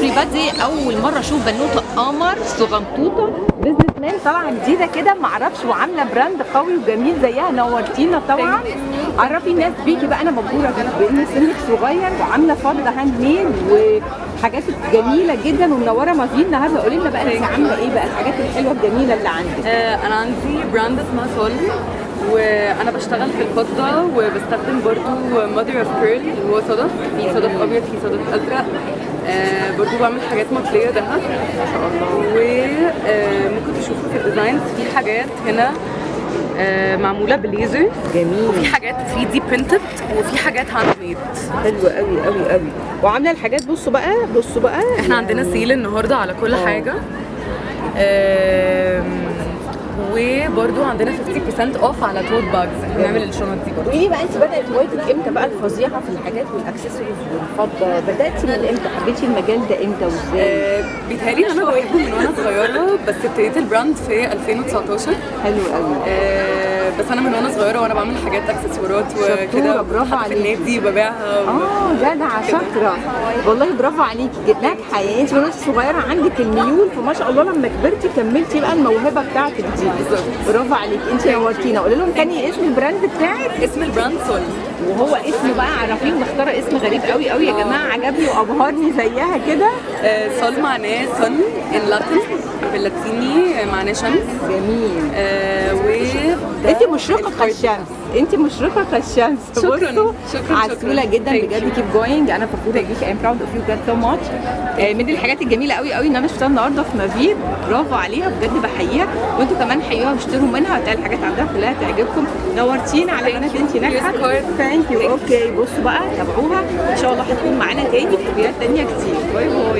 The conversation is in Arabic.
everybody. اول مره اشوف بنوته قمر صغنطوطه بزنس مان طالعه جديده كده معرفش وعامله براند قوي وجميل زيها. نورتينا طبعا. عرفي الناس بيكي بقى. انا مبهوره بان سنك صغير وعامله فرد هاند ميد وحاجات جميله جدا ومنوره مازين النهارده. قولي لنا بقى انت عامله ايه بقى الحاجات الحلوه الجميله اللي عندك؟ انا عندي براند اسمها سول، وانا بشتغل في الفضه وبستخدم برضو ماذر اوف بيرل اللي هو صدف، في صدف ابيض في صدف ازرق. برضو بعمل حاجات مطليه دهب ما شاء الله. وممكن تشوفوا في الديزاينز في حاجات هنا معموله بليزر جميل. وفي حاجات 3 دي برينتد وفي حاجات هاند ميد. حلوه قوي قوي قوي. وعامله الحاجات بصوا بقى احنا عندنا سيل النهارده على كل حاجه. وبرده عندنا 50% اوف على توت باجز. احنا بنعمل الشنط دي برضه. قولي بقى انت بدات هوايتك امتى بقى الفظيعه في الحاجات والاكسسوارز والفضه؟ بداتي من امتى؟ حبيتي المجال ده امتى وازاي؟ بيتهيألي ان انا بحبه من وانا صغيره، بس ابتديت البراند في 2019. حلو قوي. بس انا من وانا صغيره وانا بعمل حاجات اكسسوارات وكده. برافو عليكي. في النادي ببيعها جدعه شاطره والله. برافو عليكي. ناجحه يعني. انت من وانت صغيره عندك الميول فما شاء الله لما كبرتي كملتي بقى الموهبه بتاعتك دي. بالظبط. برافو عليكي. انت نورتينا. قولي لهم تاني اسم البراند بتاعك. اسم البراند سول. وهو اسم بقى عرفيه مختاره اسم غريب قوي قوي يا جماعه. عجبني وابهرني زيها كده. سول معناه سن ان لاتين، باللاتيني معناه شمس. جميل. انت مشرقه كالشمس. انت مشرقه كالشمس. شكرا عسوله جدا بجد. كيب جوينج. انا فخوره بيكي. ام براود اوف يو جاد سو ماتش. من الحاجات الجميله قوي قوي ان انا شفتها النهارده في مافيد. برافو عليها بجد بحييها. وانتوا كمان حيوها واشتروا منها. هتلاقي الحاجات عندها كلها تعجبكم. نورتينا على قناه انت ناجحه. ثانك يو. اوكي بصوا بقى تابعوها ان شاء الله. هتكون معانا تاني في فيديوهات تانيه كتير. باي باي.